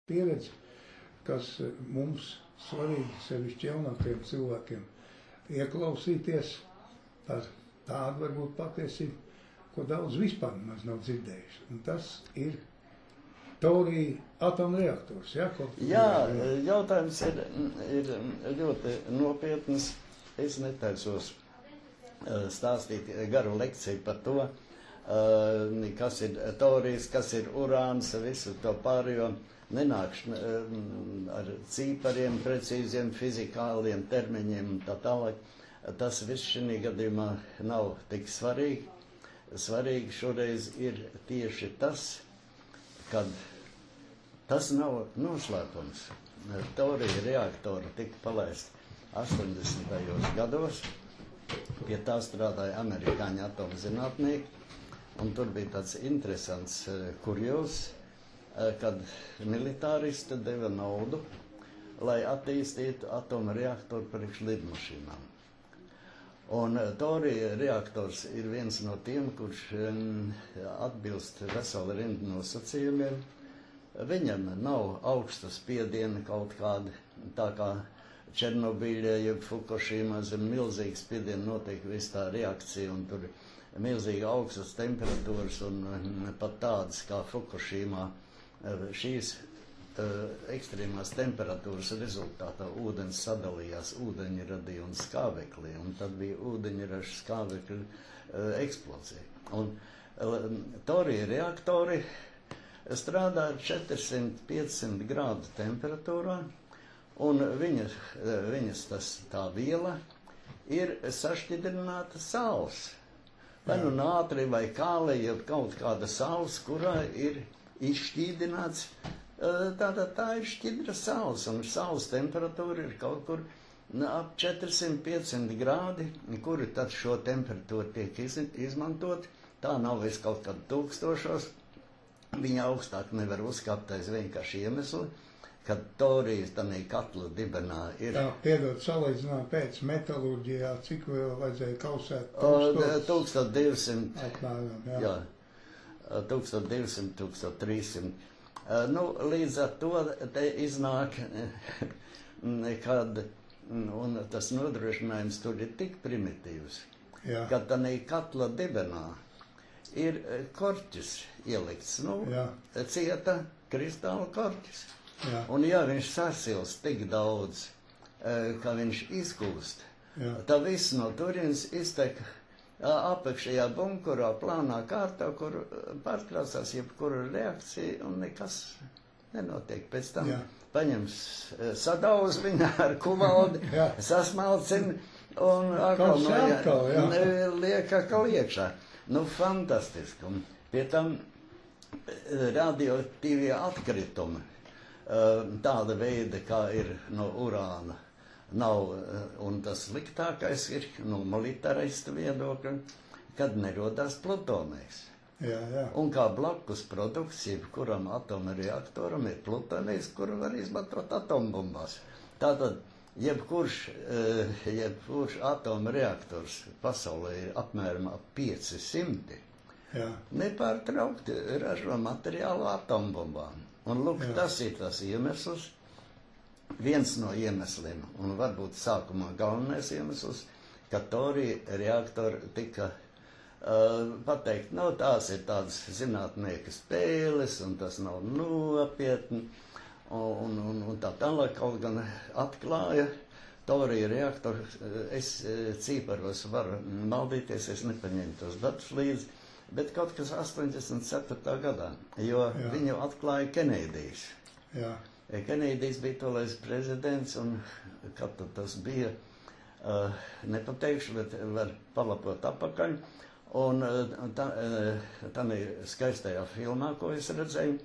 pieredze, kas mums svarīgi, sevišķi jaunākajiem cilvēkiem, ieklausīties par tādu varbūt patiesību, ko daudz vispār maz nav dzirdējuši. Un tas ir teorija atomreaktors, ja? Jā, jautājums ir ļoti nopietns. Es netaisos stāstīt garu lekciju par to, kas ir teorijas, kas ir urāns, visu to pārējo. Nenākšu ar cīpariem, precīziem fizikāliem termiņiem un tā tālāk. Tas viss šī gadījumā nav tik svarīgi. Svarīgi šoreiz ir tieši tas, kad tas nav noslēpums. Teorija reaktora tika palaista 80. gados. Pie tā strādāja amerikāņu atomzinātnieki. Un tur bija tāds interesants kurjos, kad militāristi deva naudu, lai attīstītu atomreaktoru priekš lidmašīnām. Un teorija reaktors ir viens no tiem, kurš atbilst vesela rinda nosacījumiem. Viņam nav augsta spiediena kaut kādi, tā kā Černobīļā, jeb Fukušīmā, zem milzīgas spiediena notiek viss tā reakcija, un tur milzīgi augstas temperatūras, un pat tādas kā Fukušīmā. Šīs ekstrēmās temperatūras rezultātā ūdens sadalījās ūdeņradī un skābeklī, un tad bija ūdeņraža skābekļa eksplozija. Un teorija reaktori strādā ar 400-500 grādu temperatūrā, un viņas tā viela ir sašķidrināta saules. Vai nu nātri vai kāli, ja kaut kāda saules, kurā ir izšķīdināts. Tā ir šķidra saules, un saules temperatūra ir kaut kur ap 400-500 grādi, kuri tad šo temperatūru tiek izmantot. Tā nav viss kaut kad tūkstošos. Viņa augstāk nevar uzkāpt aiz vienkārši iemesli, kad teorijas tādā katla dibenā ir. Jā, piedod, salīdzinām pēc metalurģijā, cik vēl vajadzēja kausēt? 1200. Apmēram, jā. 1200, 1300. Līdz ar to te iznāk, kad tas nodrošinājums tur ir tik primitīvs, ka tādā katla dibenā ir korķis ielikts, cieta kristāla korķis. Jā. Un ja viņš sasilst tik daudz, ka viņš izkūst, tad viss no turienes iztek apakšējā bunkurā, plānā kārtā, kur pārtraucās jebkura reakcija un nekas nenotiek. Pēc tam paņems sadauz viņu ar kuvaldi, sasmalcina un liek atkal iekšā. Fantastiski. Un pie tam radioaktīvie atkritumi, tāda veida, kā ir no urāna, nav, un tas sliktākais ir no militarista viedokļa, kad nerodās plutonijs. Un kā blakus produkts, jebkuram atomreaktoram ir plutonijs, kuru var izmantot atombumbās. Tātad, jebkurš atomreaktors pasaulē ir apmēram 500, nepārtraukti ražo materiālu atombumbām. Un lūk, tas ir tas iemesls, viens no iemesliem, un varbūt sākumā galvenais iemesls, ka teorija reaktori tika pateikt, tās ir tādas zinātnieka spēles, un tas nav nopietni, un tā tālāk kaut gan atklāja teorija reaktori. Es cīparos varu maldīties, es nepaņēmu tos datus līdzi, bet kaut kas 84. gadā, jo viņu atklāja Kenēdijs. Kenēdijs bija tolais prezidents, un kad tas bija, nepateikšu, bet var palapot apakaļ. Un tā skaistajā filmā, ko es redzēju,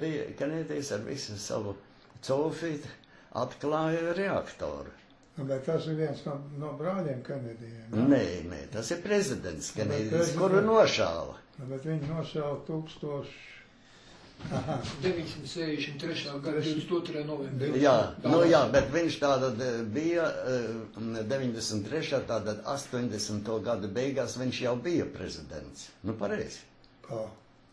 bija Kenēdijs ar visu savu cofīti atklāja reaktoru. Bet tas ir viens no brāļiem Kenēdijiem? Nē, tas ir prezidents Kenēdijs, kuru nošāva. Bet viņi nošāva 963. gada 22. novembrī. Jā, bet viņš tātad bija 93. tātad 80. gadu beigās viņš jau bija prezidents. Pareizi.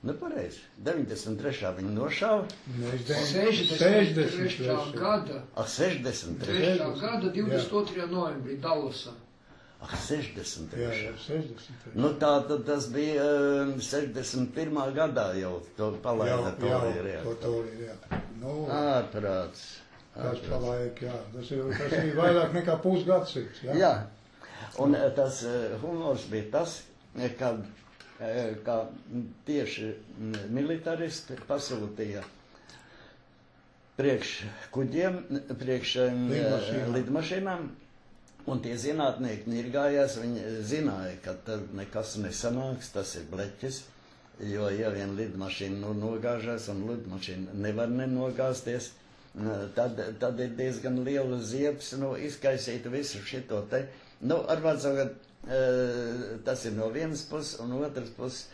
Nu, pareizi. 93. viņi nošāva. 63. gada. 63. gada 22. novembrī Dallasā. 60. Jā, 60. Nu, tā tad tas bija 61. gadā jau to palaida Torija reaktoru. Nu, Ārprāts. tas palaik, jā. Tas ir vairāk nekā pusgadsimts, jā. Jā. Un tas humors bija tas, ka tieši militaristi pasūtīja priekš kuģiem, priekš lidmašīnām, un tie zinātnieki nirgājās, viņi zināja, ka tad nekas nesanāks, tas ir bleķis, jo ja vien lidmašīna nogāžās, un lidmašīna nevar nenogāzties, tad ir diezgan liela ziepes, izkaisīt visu šito te. Ar vārdsakot, tas ir no vienas puses, un otras puses,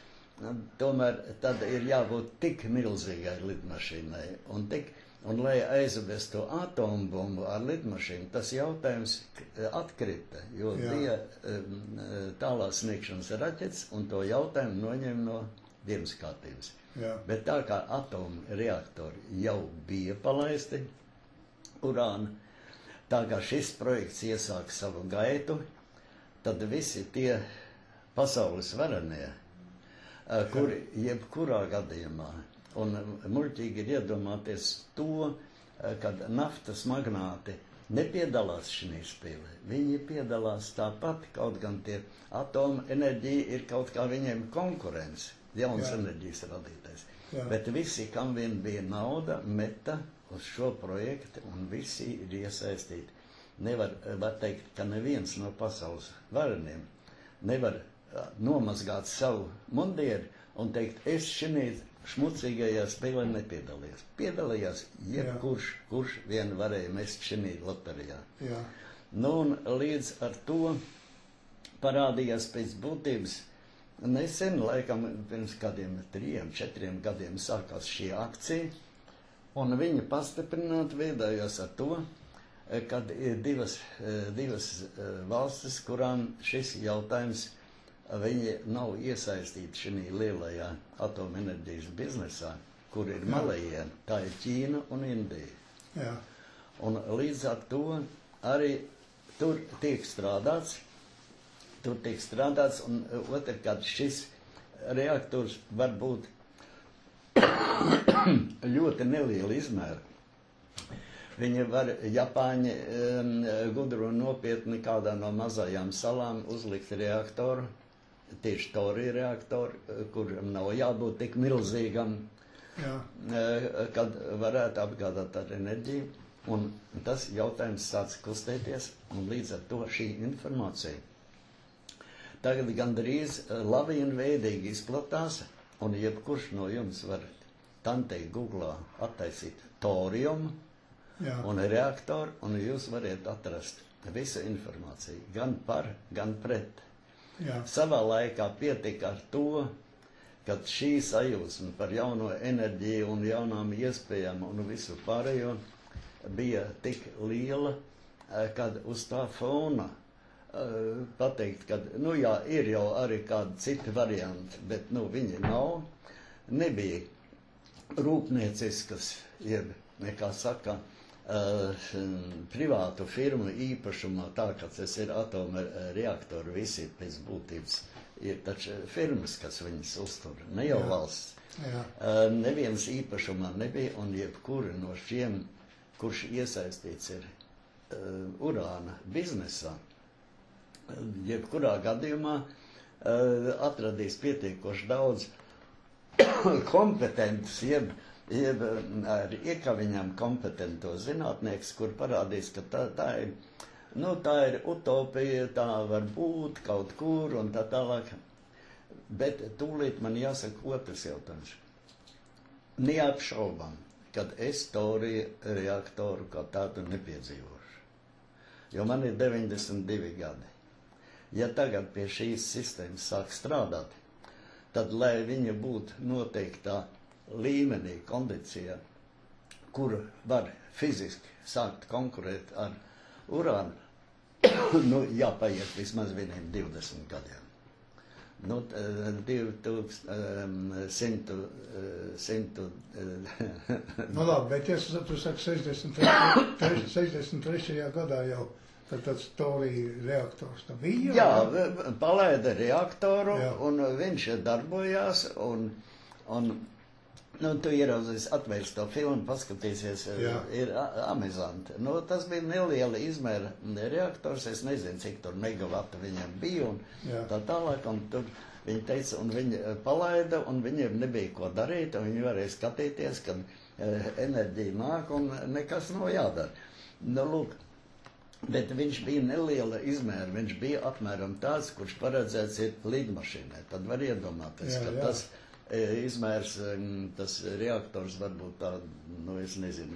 tomēr tad ir jābūt tik milzīgai lidmašīnai, un lai aizvestu atombumbu ar lidmašīnu, tas jautājums atkrita, jo bija tālās sniegšanas raķetes, un to jautājumu noņem no dienas kārtības. Bet tā kā atomreaktori jau bija palaisti urāna, tā kā šis projekts iesāk savu gaitu, tad visi tie pasaules varenie, kuri jebkurā gadījumā, un muļķīgi ir iedomāties to, kad naftas magnāti nepiedalās šī spēlē. Viņi piedalās tāpat, kaut gan tie atoma enerģija ir kaut kā viņiem konkurence, jauns enerģijas radītais. Bet visi, kam vien bija nauda, meta uz šo projektu, un visi ir iesaistīti. Var teikt, ka neviens no pasaules vareniem nevar nomazgāt savu mundieri un teikt, es šinī šmucīgajā spēlē nepiedalījos. Piedalījās jebkurš, kurš vien varēja mest šinī loterijā. Un līdz ar to parādījās pēc būtības nesen, laikam pirms kādiem 3-4 gadiem sākās šī akcija, un viņa pastiprināti veidojās ar to, kad ir divas valstis, kurām šis jautājums, viņi nav iesaistīti šī lielajā atomenerģijas biznesā, kur ir malējie, tā ir Ķīna un Indija. Un līdz ar to arī tur tiek strādāts, un otrkārt šis reaktors var būt ļoti neliela izmēra. Viņi var, Japāņi gudru un nopietni kādā no mazajām salām uzlikt reaktoru, tieši Torija reaktoru, kuram nav jābūt tik milzīgam, kad varētu apgādāt ar enerģiju. Un tas jautājums sāc kustēties, un līdz ar to šī informācija tagad gandrīz lavienveidīgi izplatās, un jebkurš no jums var tantei Googlā attaisīt toriumu un reaktoru, un jūs variet atrast visu informāciju, gan par, gan pret. Savā laikā pietika ar to, kad šī sajūsma par jauno enerģiju un jaunām iespējām un visu pārējo bija tik liela, kad uz tā fona pateikt, ka, ir jau arī kādi citi varianti, bet, viņi nav, nebija rūpnieciskas, kā saka, privātu firmu īpašumā, tā, ka tas ir atoma reaktori, visi pēc būtības ir taču firmas, kas viņas uztur, ne jau valsts. Neviens īpašumā nebija, un jebkuri no šiem, kurš iesaistīts ir urāna biznesā, jebkurā gadījumā atradīs pietiekoši daudz kompetentus, jeb ar iekaviņām kompetento zinātnieks, kur parādīs, ka tā ir utopija, tā var būt kaut kur un tā tālāk. Bet tūlīt man jāsaka otrs jautājums. Neapšaubām, kad es Torija reaktoru kā tādu nepiedzīvošu, jo man ir 92 gadi. Ja tagad pie šīs sistēmas sāk strādāt, tad, lai viņa būtu noteiktā līmenī, kondicijā, kur var fiziski sākt konkurēt ar urānu, jāpaiet vismaz vieniem 20 gadiem. Nu, 2100. Nu labi, bet ja tu saki 63. gadā jau, tad tāds Torija reaktors tā bija? Jā, palaida reaktoru, Jā. un viņš darbojās, un nu, tu ieraudzīs, atvērs to filmu, paskatīsies, Jā. ir amizanti. Nu, tas bija neliela izmēra reaktors, es nezinu, cik tur megavatu viņam bija, un Jā. tā tālāk, un tur viņi teica, un viņi palaida, un viņiem nebija ko darīt, un viņi varēja skatīties, kad enerģija nāk, un nekas nav jādara. Nu, lūk, bet viņš bija neliela izmēra, viņš bija apmēram tāds, kurš paredzēts ir lidmašīnai. Tad var iedomāties, Jā, ka jā. tas izmērs, tas reaktors varbūt tā, nu es nezinu,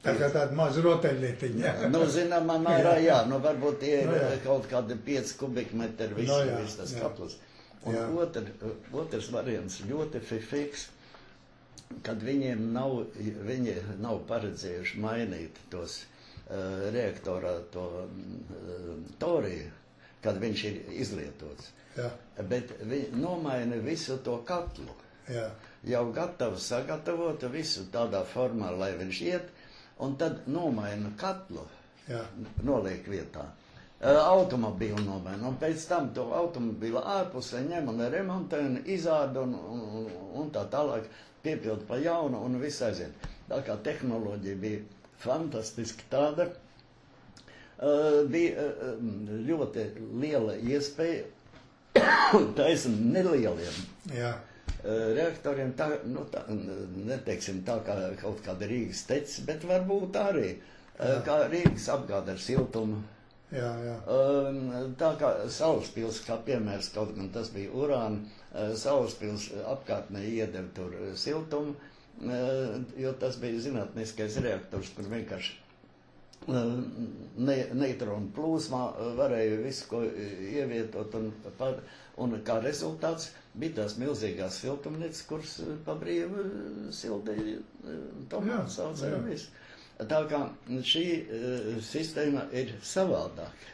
Tā kā tāda maza rotaļlietiņa. nu, zināmā mērā, jā, nu varbūt tie ir Nu, jā. kaut kādi 5 kubikmetri, Nu, jā, viss tas jā. katls. Un Jā. otrs variants ļoti fiks, kad viņi nav paredzējuši mainīt tos reaktorā to toriju, kad viņš ir izlietots. Jā, Bet viņi nomaina visu to katlu. jā, Jau gatavu sagatavotu visu tādā formā, lai viņš iet, un tad nomaina katlu, jā, noliek vietā. Automobīlu nomaina, un pēc tam to automobīlu ārpusē ņem un remontē un izāda un tā tālāk piepild pa jaunu un viss aiziet. Tā kā tehnoloģija bija fantastiski tāda, bija ļoti liela iespēja taisam nelieliem jā, reaktoriem, tā, nu, tā, neteiksim tā kā kaut kāda Rīgas tecis, bet varbūt arī kā Rīgas apgāda ar siltumu. jā, jā, Tā kā Salaspils, kā piemērs, kaut gan tas bija urāna, Salaspils apkārtnē iedeva tur siltumu, jo tas bija zinātniskais reaktors, kur vienkārši neitronu plūsmā varēja visu ko ievietot, un kā rezultāts bija tās milzīgās siltumnīcas, kuras pa brīvu sildīja tomātu saucēja visu. Tā kā šī sistēma ir savādāka.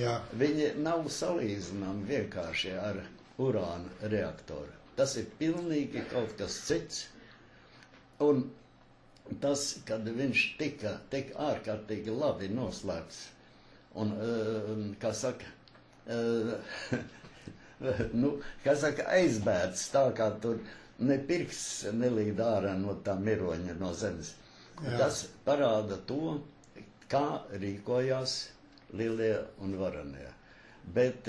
jā, Viņi nav salīdzināmi vienkārši ar urāna reaktoru. Tas ir pilnīgi kaut kas cits. Un tas, kad viņš tika tik ārkārtīgi labi noslēpts un, kā saka, aizbērts tā, kā tur ne pirksts nelīd ārā no tā miroņa no zemes. Jā. Tas parāda to, kā rīkojās lielie un varanie. Bet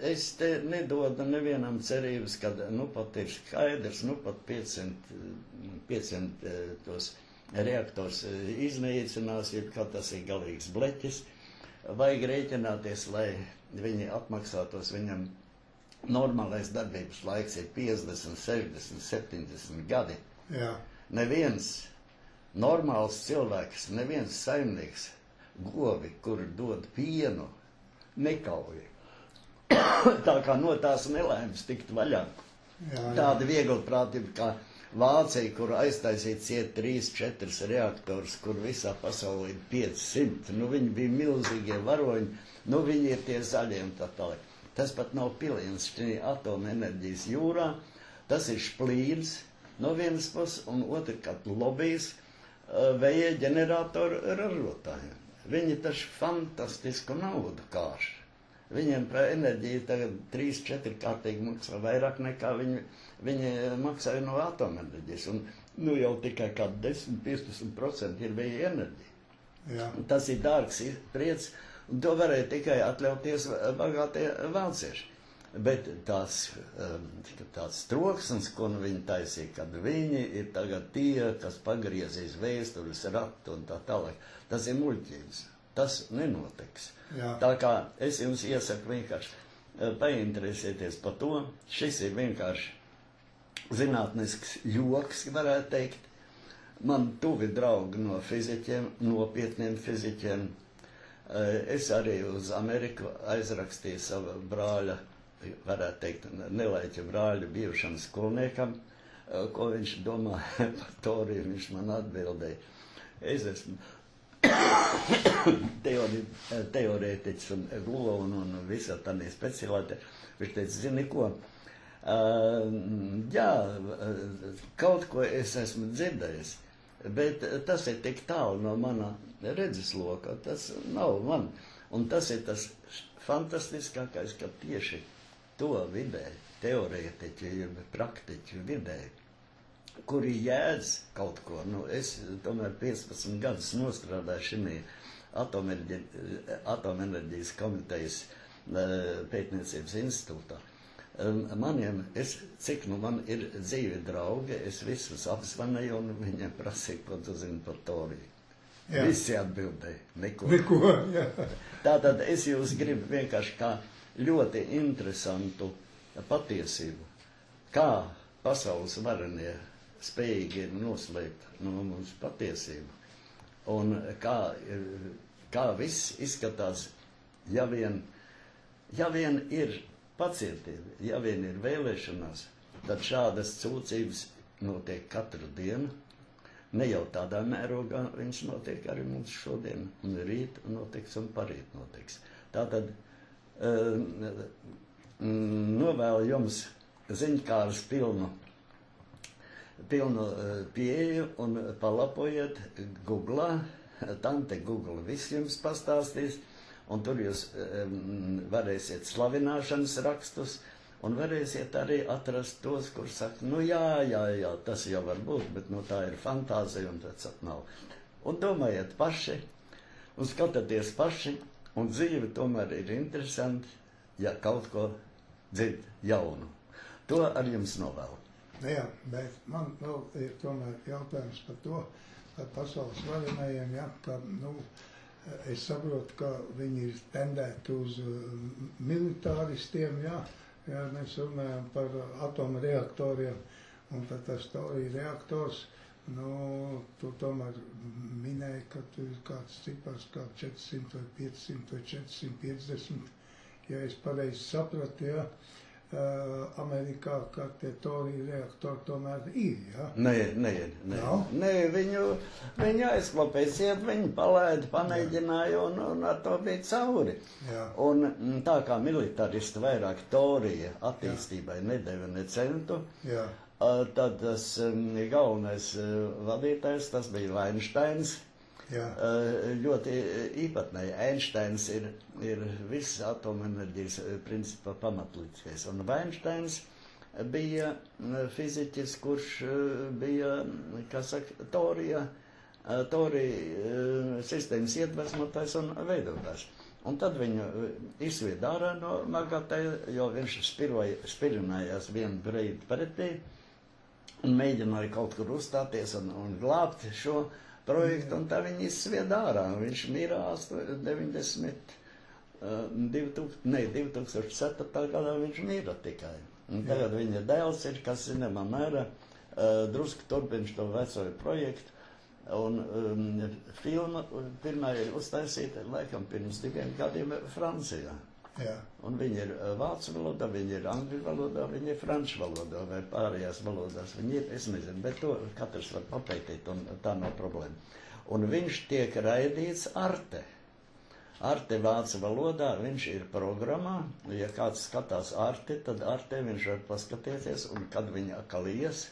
es te nedodu nevienam cerības, kad nu pat ir skaidrs, nu pat 500 tos reaktors iznīcinās, ja kā tas ir galīgs bleķis. Vajag rēķināties, lai viņi atmaksātos, viņam normālais darbības laiks ir 50, 60, 70 gadi. jā, Neviens normāls cilvēks, neviens saimnieks govi, kuri dod pienu, nekauja. Tā kā no tās nelaimes tikt vaļā. jā, Tāda vieglprātība kā Vācija, kur aiztaisīt ciet 3-4 reaktors, kur visā pasaulē ir 500. Nu, viņi bija milzīgie varoņi, nu, viņi ir tie zaļie un tā tālāk. Tas pat nav piliens šī atomenerģijas jūrā, tas ir šplīns no vienas puses un otrkārt lobijs vēja ģeneratoru ražotājiem. Viņi taču fantastisku naudu kāš. Viņiem par enerģiju tagad 3-4 kārtīgi maksā vairāk nekā viņi maksāja no atomenerģijas. Un nu jau tikai kā 10-15% ir vēja enerģija. jā, Tas ir dārgs priec, un to varēja tikai atļauties bagātie vācieši. Bet tāds troksnis, ko nu viņi taisīja, kad viņi ir tagad tie, kas pagriezīs vēstures ratu un tā tālāk, tas ir muļķības. Tas nenotiks. Jā. Tā kā es jums iesaku vienkārši painteresēties par to. Šis ir vienkārši zinātnisks joks, varētu teikt. Man tuvi draugi no fiziķiem, nopietniem fiziķiem. Es arī uz Ameriku aizrakstīju savu brāļa, varētu teikt, nelaiķa brāļa bijušam skolniekam, ko viņš domā par toriju, viņš man atbildēja. Es esmu teorētiķis un Glulo un visā tādā speciālāte. Viņš teica, zini ko, jā, kaut ko es esmu dzirdējis, bet tas ir tik tālu no mana redzesloka, tas nav man. Un tas ir tas fantastiskākais, ka tieši to vidē, teorētiķi, praktiķi vidē, kuri jēdz kaut ko. Nu, es tomēr 15 gadus nostrādāju šimī atomenerģijas komitejas pētniecības institūtā. Cik nu man ir dzīvi draugi, es visus apzvanīju un viņiem prasīju, ko tu zini par toriju. Jā. Visi atbildēja, neko. Jā. Tātad es jūs gribu vienkārši kā ļoti interesantu patiesību, kā pasaules varenie spējīgi ir noslēpt no mums patiesību. Un kā viss izskatās, ja vien ir pacietība, ja vien ir vēlēšanās, tad šādas cūcības notiek katru dienu. Ne jau tādā mērogā viņš notiek arī mums šodien, un rīt notiks un parīt notiks. Tātad novēlu jums ziņkāras pilnu pieeju un palapojiet Googlā, tante Google viss jums pastāstīs, un tur jūs varēsiet slavināšanas rakstus, un varēsiet arī atrast tos, kur saka, nu jā, tas jau var būt, bet nu tā ir fantāzija un tāds nav. Un domājiet paši, un skatieties paši, un dzīve tomēr ir interesanti, ja kaut ko dzird jaunu. To ar jums novēlu. Jā, bet man vēl ir tomēr jautājums par to, par pasaules varenajiem, ja, ka, nu, es saprotu, ka viņi ir tendēti uz militāristiem, ja mēs runājam par atomreaktoriem, un tad tas torija reaktors, nu, tu tomēr minēji, ka tur ir kāds cipars, kā 400 vai 500 vai 450, ja es pareizi sapratu, ja, Amerikā, ka tie torija reaktori tomēr ir, ja? Nē, viņu aizklapēsiet, viņu palaida, pamēģināja un ar to bija cauri. Jā. Un tā kā militaristi vairāk torija attīstībai nedeva ne centu, jā. Tad tas galvenais vadītājs, tas bija Einsteins. Jā. Ļoti īpatnēji. Einsteins ir viss atomenerģijas principā pamatlīdzeklis. Un Einsteins bija fiziķis, kurš bija, kā saka, torija sistēmas iedvesmotājs un veidotājs. Un tad viņu izsvied ārā no Magatē, jo viņš spirinājās vienu brīdi pretī un mēģināja kaut kur uzstāties un glābt šo projektu, un tā viņi izsvied ārā. Viņš mirā 2004. gadā viņš mira tikai. Un tagad viņa dēls ir, kas zināmā mērā drusku turpina to veco projektu. Un filma pirmā ir uztaisīta laikam pirms 2 gadiem Francijā. Jā. Un viņi ir vācu valodā, viņi ir angļu valodā, viņi ir franču valodā vai pārējās valodās. Viņi ir, es nezinu, bet to katrs var papētīt, un tā nav problēma. Un viņš tiek raidīts Arte. Arte vācu valodā, viņš ir programmā. Ja kāds skatās Arte, tad Arte viņš var paskatīties, un kad viņa akalījas.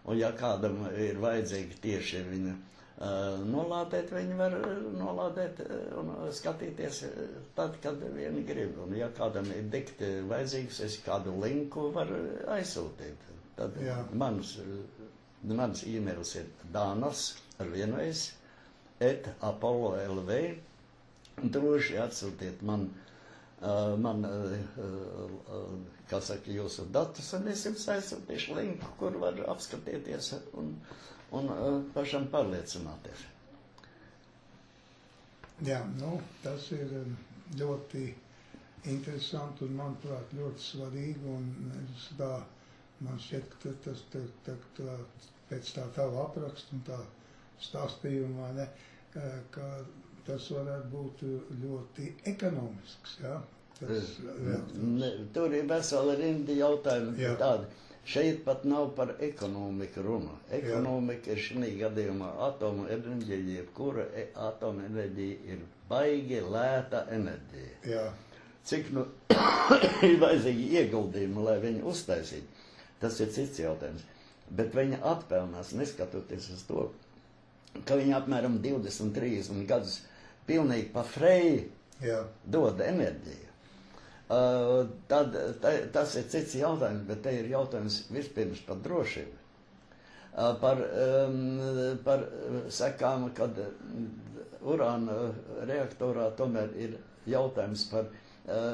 Un ja kādam ir vajadzīgi tieši viņa nolādēt, viņi var nolādēt un skatīties tad, kad vieni grib. Un ja kādam ir dikti vajadzīgs, es kādu linku var aizsūtīt. Tad mans e-mails ir danas ar vienreiz @apollo.lv. Droši atsūtiet man kā saka, jūsu datus, un es jums aizsūtīšu linku, kur var apskatīties un pašam pārliecināties. Jā, nu, tas ir ļoti interesanti un, manuprāt, ļoti svarīgi, un man šķiet, ka tas pēc tā tava apraksta un tā stāstījumā, ne, ka tas varētu būt ļoti ekonomisks, jā? Tur ir vesela rinda jautājumi tādi. Šeit pat nav par ekonomiku runa. Ekonomika ir šī gadījumā atoma enerģija, jebkura atoma enerģija ir baigi lēta enerģija. Jā. Cik nu ir vajadzīgi ieguldījumi, lai viņu uztaisītu, tas ir cits jautājums. Bet viņa atpelnās, neskatoties uz to, ka viņa apmēram 20-30 gadus pilnīgi pa freju dod enerģiju. Tas ir cits jautājums, bet te ir jautājums vispirms par drošību. Par sekām, kad urāna reaktorā tomēr ir jautājums par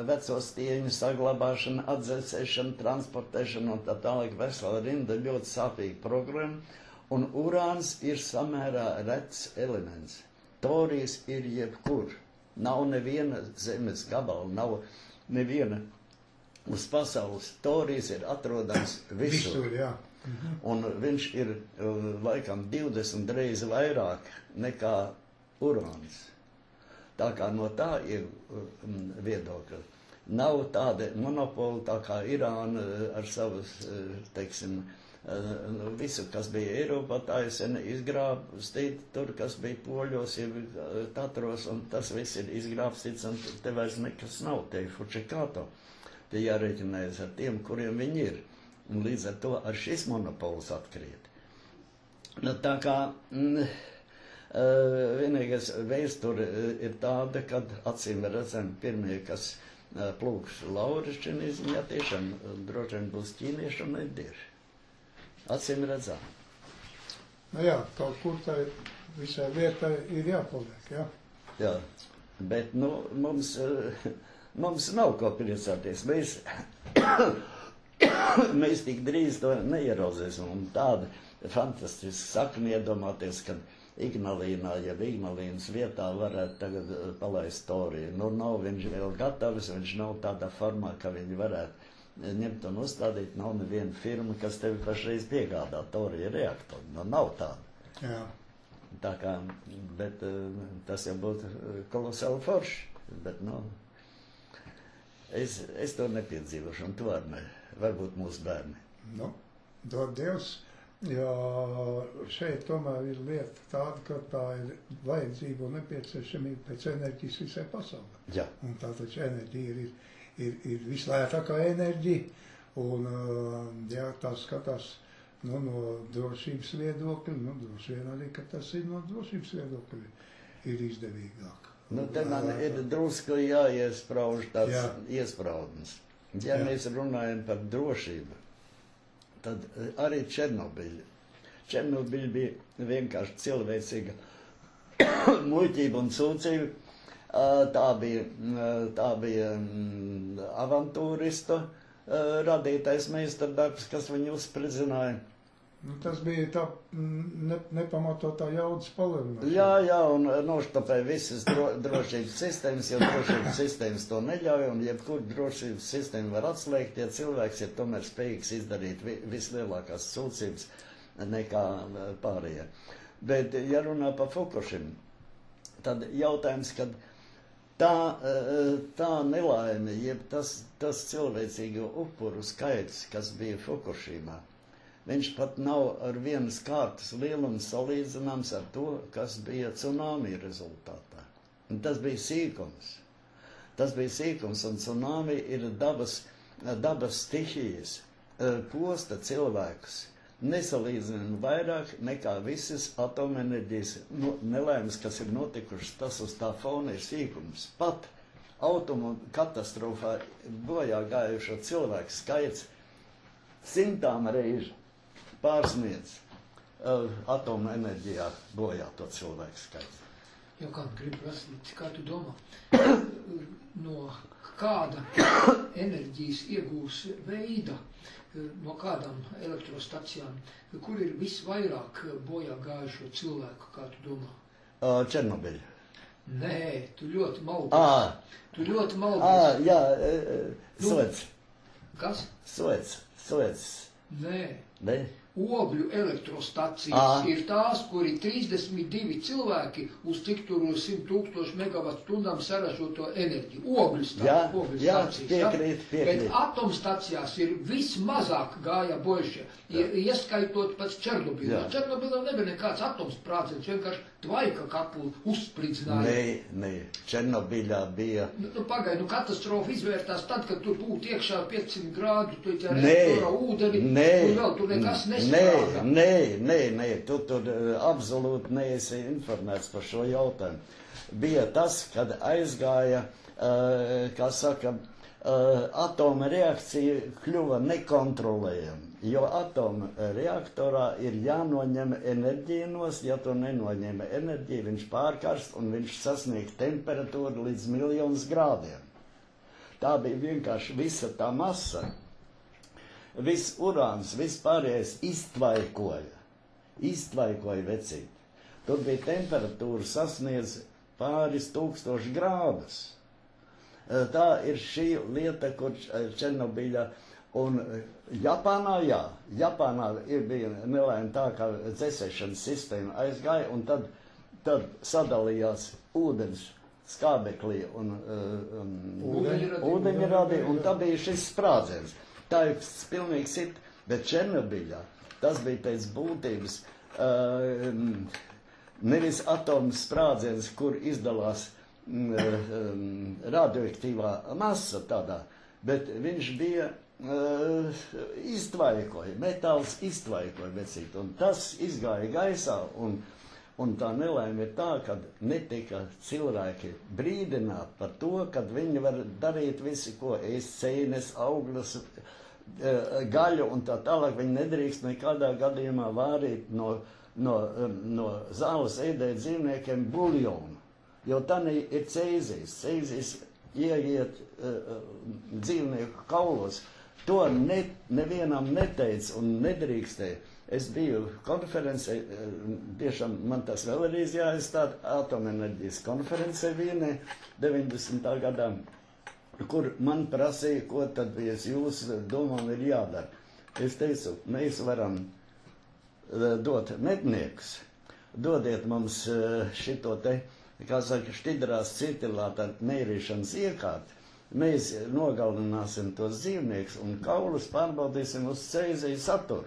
veco stieņu saglabāšanu, atdzesēšanu, transportēšanu un tā tālāk vesela rinda ļoti sāpīga programma. Un urāns ir samērā rets elements. Torijas ir jebkur. Nav neviena zemes gabala, nav neviena uz pasaules. Torijas ir atrodams visur. Jā. Un viņš ir laikam 20 reizi vairāk nekā urāns. Tā kā no tā ir viedokļa. Nav tāda monopola tā kā Irāna ar savus, teiksim, visu, kas bija Eiropā, tā ir izgrābstīt, tur, kas bija Poļos, Tatros, un tas viss ir izgrābstīts, un te vairs nekas nav, te ir Fučikāto. Te jārēķinājas ar tiem, kuriem viņi ir. Un līdz ar to ar šis monopols atkrīt. Tā kā vienīgais vēsture ir tāda, kad acīm redzam pirmie, kas plūks lauris šķinīziņā, tiešām droši vien būs ķīnieši un indieši. Acīm redzam. Nu jā, kaut kur tā visai vietai ir jāpaliek, jā. Jā, bet mums nav ko priecāties. Mēs tik drīz to neieraudzēsim. Un tāda fantastiska sakni iedomāties, kad Ignalīnā, ja Ignalīnas vietā varētu tagad palaist Toriju. Nav viņš vēl gatavs, viņš nav tādā formā, ka viņi varētu ņemt un uzstādīt. Nav neviena firma, kas tevi pašreiz piegādā Torija reaktoru. Nav tāda. Jā. Tā kā, bet tas jau būtu kolosāli forši. Bet, es to nepiedzīvošu, un tu arī ne. Varbūt mūsu bērni. Dod Dievs, jo šeit tomēr ir lieta tāda, ka tā ir vajadzība un nepieciešamība pēc enerģijas visai pasaulē. Jā. Un tātad enerģija ir vislētākā enerģija, un tā skatās no drošības viedokļa, droši vien arī, ka tas ir no drošības viedokļa ir izdevīgāk. Te man ir drusku jāiesprauž tāds iespraudnis. Ja mēs runājam par drošību, tad arī Černobiļa. Černobiļa bija vienkārši cilvēcīga muļķība un sūdzība. Tā bija avantūristu radītais meistardarbs, kas viņu uzspridzināja. Tas bija tā nepamatotā jaudas palielināšana. Jā, un noštapēja visas drošības sistēmas, jo drošības sistēmas to neļauj, un jebkur drošības sistēma var atslēgt, ja cilvēks ir tomēr spējīgs izdarīt vislielākās sūdzības nekā pārējie. Bet, ja runā par Fukushimu, tad jautājums, kad tā nelaime, jeb tas cilvēcīgo upuru skaits, kas bija Fukushimā, viņš pat nav ar vienas kārtas lielumu salīdzināms ar to, kas bija tsunami rezultātā. Un tas bija sīkums. Un tsunami ir dabas stihijas, posta cilvēkus nesalīdzinām vairāk nekā visas atomenerģijas nelaimes, kas ir notikušas. Tas uz tā fona ir sīkums. Pat automu katastrofā bojā gājušo cilvēku skaits 100 reižu pārsniedz atomenerģijā bojā to cilvēku skaits. Jā, kā gribu prasīt, kā tu domā, no kāda enerģijas iegūs veida, no kādām elektrostacijām, kur ir visvairāk bojā gājušo cilvēku, kā tu domā? Černobiļa. Nē, tu ļoti maldies. Jā, Suets. Kas? Suets. Nē. ogļu elektrostacijas ir tās, kuri 32 cilvēki uz cik tur 100 000 megawattstundām saražoto enerģiju. Ogļu stacijas. Piekrīt. Bet atomstacijās ir vismazāk gāja bojušie, ieskaitot pēc Černobiļā. Černobiļā nebija nekāds atomsprādziens, vienkārši tvaika kapulu uzspridzināja. Nē, Černobiļā bija... Pagaid, katastrofa izvērtās tad, kad tur būtu iekšā 500 grādu, tu ir reaktora ūdeni, un vēl tur nekas nestrādā. Nē, tu tur absolūti neesi informēts par šo jautājumu. Bija tas, kad aizgāja, kā saka, atoma reakcija kļuva nekontrolējama, jo atoma reaktorā ir jānoņem enerģija nost, ja tu nenoņem enerģiju, viņš pārkarst un viņš sasniegt temperatūru līdz 1 grādiem. Tā bija vienkārši visa tā masa. Viss urāns, viss pārējais iztvaikoja vecīt. Tur bija temperatūra sasniedz pāris 1000 grādus. Tā ir šī lieta, kur Černobiļa un Japānā, Japānā bija nelaime tā, ka dzēsēšanas sistēma aizgāja, un tad sadalījās ūdens skābeklī un ūdeņi radīja, un tā bija šis sprādziens. Tā ir pilnīgi sit, bet Černobiļā tas bija pēc būtības nevis atomu sprādziens, kur izdalās radioaktīvā masa tādā, bet viņš bija iztvaikoja, metāls iztvaikoja vecīt, un tas izgāja gaisā, un tā nelaime ir tā, ka netika cilvēki brīdināt par to, kad viņi var darīt visu, ko ēst sēnes, augļus, gaļu un tā tālāk, viņi nedrīkst nekādā gadījumā vārīt no zāles ēdēt dzīvniekiem buljonu. Jo tā ir ceizijas. Ceizijas ieiet dzīvnieku kaulos. To nevienam neteica un nedrīkstēja. Es biju konferencē, tiešām man tas vēlreiz jāizstāda, atomenerģijas konferencē Vīnē 90. gadā, kur man prasīja, ko tad jūs domām ir jādara. Es teicu, mēs varam dot medniekus, dodiet mums šito te, kā saka, šķidrās citilāta mērīšanas iekārti, mēs nogalināsim tos dzīvniekus un kaulus pārbaudīsim uz ceiziju saturu.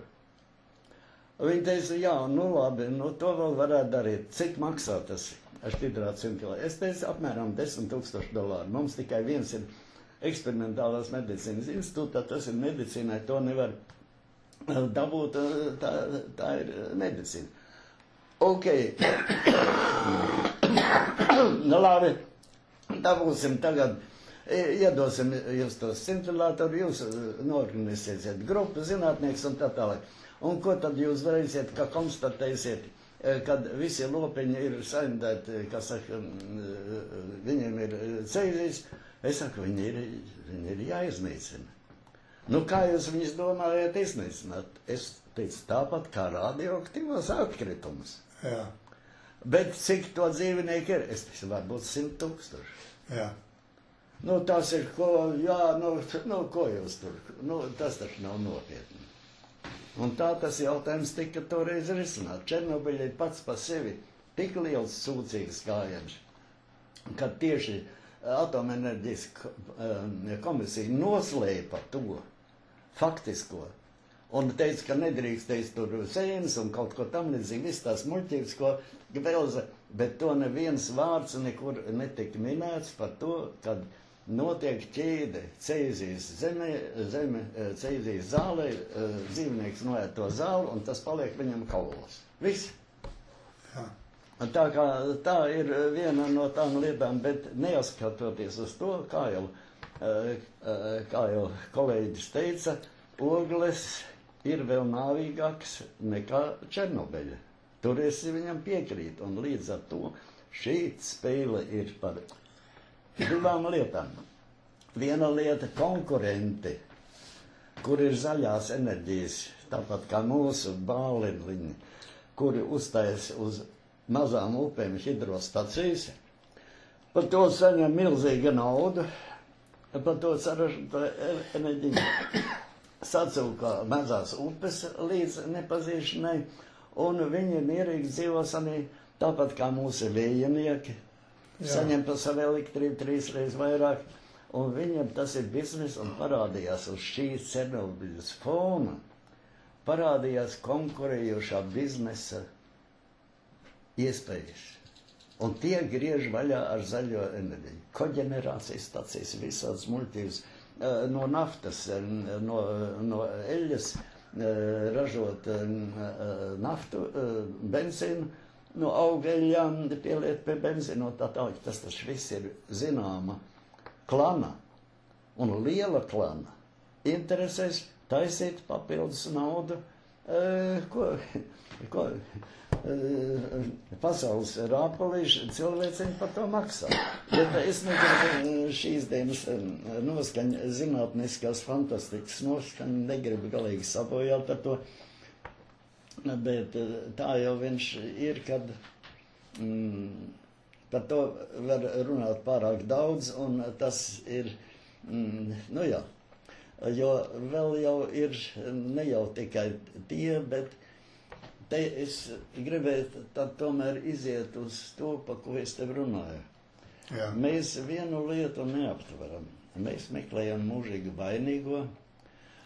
Viņi teica, jā, nu labi, to vēl varētu darīt. Cik maksā tas šķidrāts citilāts? Es teicu, apmēram $10,000. Mums tikai viens ir eksperimentālās medicīnas institūtā, tas ir medicīnai, to nevar dabūt, tā ir medicīna. Ok. Nu labi, dabūsim tagad, iedosim jūs tos cintilātoru, jūs norganizēsiet grupu, zinātnieks un tā tālāk. Un ko tad jūs varēsiet, kā konstatēsiet, kad visi lopiņi ir saindēti, kā saka, viņiem ir ceizijas, es saku, viņi ir jāiznīcina. Nu, kā jūs viņus domājat iznīcināt? Es teicu, tāpat kā radioaktīvos atkritumus. Jā. Bet cik to dzīvnieku ir? Es teicu, varbūt 100,000. Jā. Nu, tas ir, ko, jā, ko jūs tur, tas taču nav nopietni. Un tā tas jautājums tika toreiz risināt. Černobiļa ir pats par sevi tik liels sūdzīgs gājiens, kad tieši atomenerģijas komisija noslēpa to faktisko un teica, ka nedrīkstēs tur sēnes un kaut ko tam līdzīgi, viss tās muļķības, ko Gvelze, bet to neviens vārds nekur netika minēts par to, kad notiek ķēde ceizijas ceizijas zālē, dzīvnieks noiet to zāli un tas paliek viņam kaulos. Viss. Jā. Tā ir viena no tām lietām, bet neaskatoties uz to, kā jau kolēģis teica, ogles ir vēl nāvīgāks nekā Černobiļa. Tur es viņam piekrītu, un līdz ar to šī spēle ir par divām lietām. Viena lieta konkurenti, kur ir zaļās enerģijas, tāpat kā mūsu bāliņi, kuri uztais uz mazām upēm hidrostacijas, par to saņem milzīga nauda, par to saražot enerģiju. sacūka mazās upes līdz nepazīšanai, un viņi mierīgi dzīvo sanī tāpat kā mūsu vējinieki, saņem pa savu elektrību 3 reizes vairāk, un viņam tas ir biznes, un parādījās uz šīs Černobiļas fona, parādījās konkurējošā biznesa iespējas. Un tie griež vaļā ar zaļo enerģiju. Koģenerācijas stacijas, visādas muļķības, no naftas, no eļas ražot naftu, benzīnu, no augeļām pieliet pie benzīnu, tā tālāk. Tas viss ir zināma klana un liela klana. Interesēs taisīt papildus naudu, ko pasaules rāpalīši cilvēciņi par to maksā. Bet es negribu šīs dienas noskaņa, zinātniskās fantastikas noskaņa, negribu galīgi sabojāt par to, bet tā jau viņš ir, kad par to var runāt pārāk daudz, un tas ir, nu jā, jo vēl jau ir ne jau tikai tie, bet te es gribētu tad tomēr iziet uz to, pa ko es tev runāju. Jā. Mēs vienu lietu neaptveram. Mēs meklējam mūžīgi vainīgo.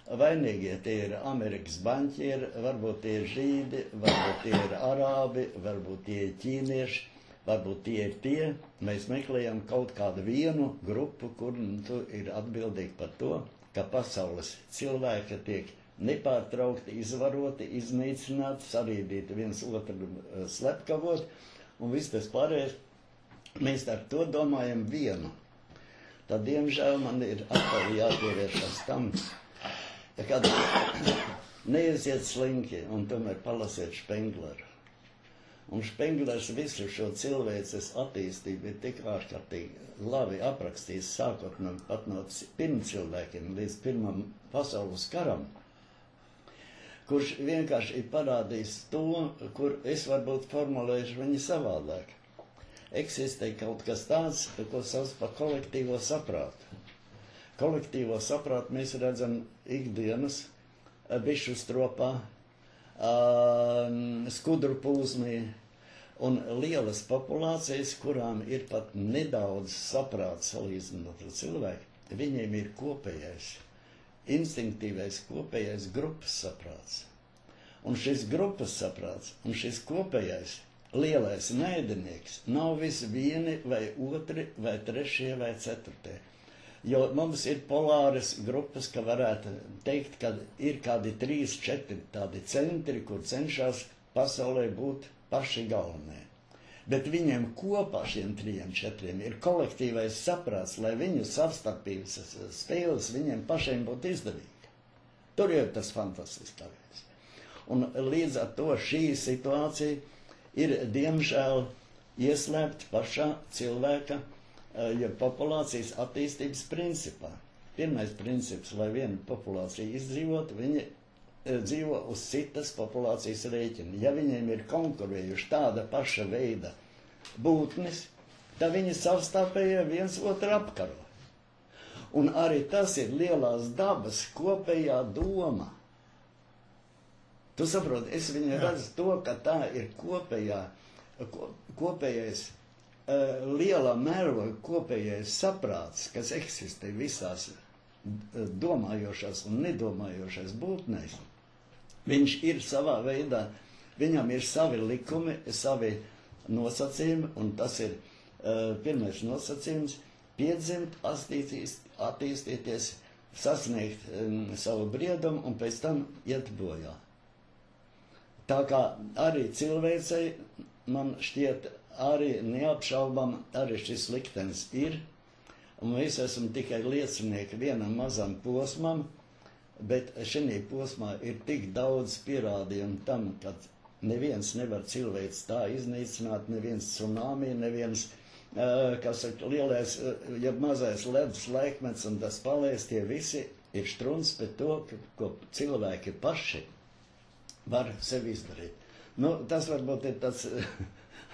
Vainīgie tie ir Amerikas baņķieri, varbūt tie ir žīdi, varbūt tie ir arābi, varbūt tie ir ķīnieši, varbūt tie ir tie. Mēs meklējam kaut kādu vienu grupu, kur ir atbildīgi par to, ka pasaules cilvēki tiek nepārtraukti izvaroti, iznīcināti, sarīdīti viens otru slepkavot, un viss tas pārējais, mēs ar to domājam vienu. Tad, diemžēl, man ir atkal jāpievēršas tam, kad neiesiet slinki, un tomēr palasiet Špengleru. Un Špenglers visu šo cilvēces attīstību ir tik ārkārtīgi labi aprakstījis, sākot pat no pirmcilvēkiem līdz Pirmam pasaules karam, kurš vienkārši ir parādījis to, kur es varbūt formulēšu viņu savādāk. Eksistē kaut kas tāds, ko sauc par kolektīvo saprātu. Kolektīvo saprātu mēs redzam ikdienas bišu stropā, skudru pūzmī un lielas populācijas, kurām ir pat nedaudz saprāts salīdzinot ar cilvēku. Viņiem ir kopējais, instinktīvais kopējais grupas saprāts. Un šis grupas saprāts un šis kopējais lielais naidinieks nav visi vieni vai otri vai trešie vai ceturtie. Jo mums ir polāras grupas, ka varētu teikt, ka ir kādi 3-4 tādi centri, kur cenšas pasaulē būt paši galvenie. Bet viņiem kopā šiem 3-4 ir kolektīvais saprāts, lai viņu savstarpības spēles viņiem pašiem būtu izdevīgi. Tur jau tas fantastiskākais. Un līdz ar to šī situācija ir, diemžēl, ieslēgta pašā cilvēka, ja populācijas attīstības principā. Pirmais princips, lai viena populācija izdzīvot, viņi dzīvo uz citas populācijas rēķina. Ja viņiem ir konkurējuši tāda paša veida būtnes, tad viņi savstarpēji viens otru apkaro. Un arī tas ir lielās dabas kopējā doma. Tu saproti, es viņu redzu to, ka tā ir kopējais lielā mēroga kopējais saprāts, kas eksistē visās domājošās un nedomājošās būtnēs. Viņš ir savā veidā, viņam ir savi likumi, savi nosacījumi, un tas ir pirmais nosacījums – piedzimt, attīstīties, sasniegt savu briedumu un pēc tam iet bojā. Tā kā arī cilvēcei, man šķiet, arī neapšaubam, arī šis liktenis ir, un mēs esam tikai liecinieki vienam mazam posmam, bet šī posmā ir tik daudz pierādījumu tam, ka neviens nevar cilvēks tā iznīcināt, neviens tsunami, neviens, kas ir lielais, ja mazais ledus laikmets un tas palēs, tie visi ir štruns pēc to, ko cilvēki paši var sevi izdarīt. Nu, tas varbūt ir tāds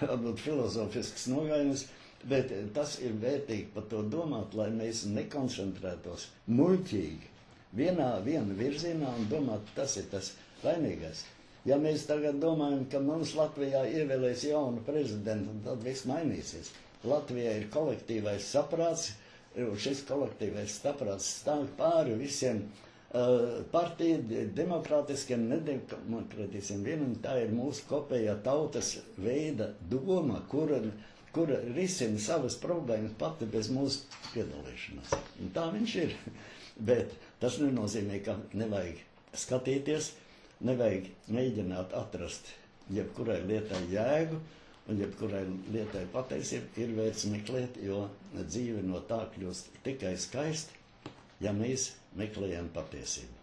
varbūt filozofisks nogājums, bet tas ir vērtīgi par to domāt, lai mēs nekoncentrētos muļķīgi viena virzienā un domāt, tas ir tas vainīgais. Ja mēs tagad domājam, ka mums Latvijā ievēlēs jaunu prezidentu, tad viss mainīsies. Latvijā ir kolektīvais saprāts, un šis kolektīvais saprāts stāv pāri visiem partiju, demokrātiskiem, nedemokratiskiem vienam. Tā ir mūsu kopējā tautas veida doma, kura risina savas problēmas pati bez mūsu piedalīšanās. Un tā viņš ir. Bet tas nenozīmē, ka nevajag skatīties, nevajag mēģināt atrast jebkurai lietai jēgu un jebkurai lietai patiesību ir vērts meklēt, jo dzīve no tā kļūst tikai skaisti, ja mēs meklējam patiesību.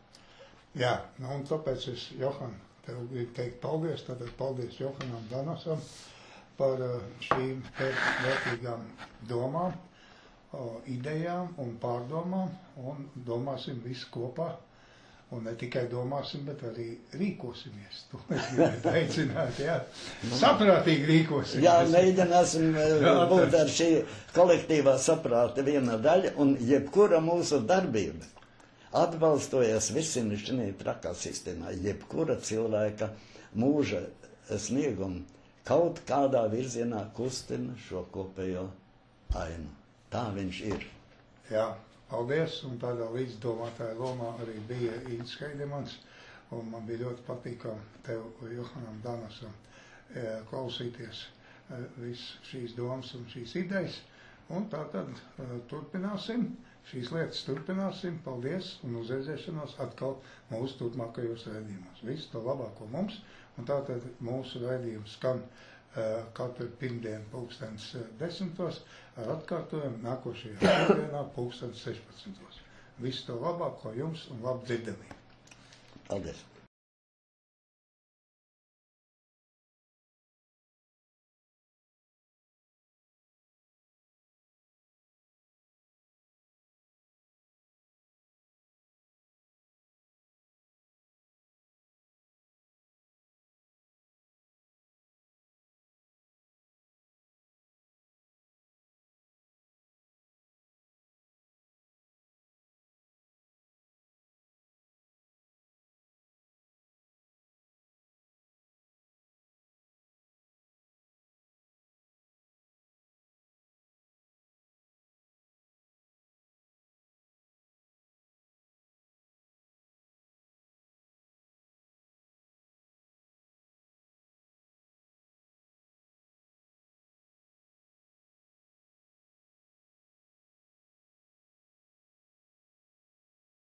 Jā, nu un tāpēc es, Johan, tev gribu teikt paldies, tātad paldies Johanam Danasam par šīm vērtīgām domām, idejām un pārdomām, un domāsim visi kopā. Un ne tikai domāsim, bet arī rīkosimies. To es gribētu aicināt, jā. Saprātīgi rīkosimies. Jā, mēģināsim būt ar šī kolektīvā saprāta viena daļa, un jebkura mūsu darbība atbalstojas visini šī trakā sistēmā, jebkura cilvēka mūža sniegumu kaut kādā virzienā kustina šo kopējo ainu. Tā viņš ir. Jā. Paldies, un tādā līdzdomātāja lomā arī bija Ints Heidemans, un man bija ļoti patīkami tev, Johanam Danasam, klausīties viss šīs domas un šīs idejas, un tātad turpināsim, šīs lietas turpināsim, paldies, un uz redzēšanos atkal mūsu turpmākajos raidījumos. Visu to labāko mums, un tātad mūsu raidījums skan katru pirmdienu 10:10 ar atkārtojumu nākošajā pirmdienā 16:00. Visu to labāko jums un labu dzirdamību. Paldies!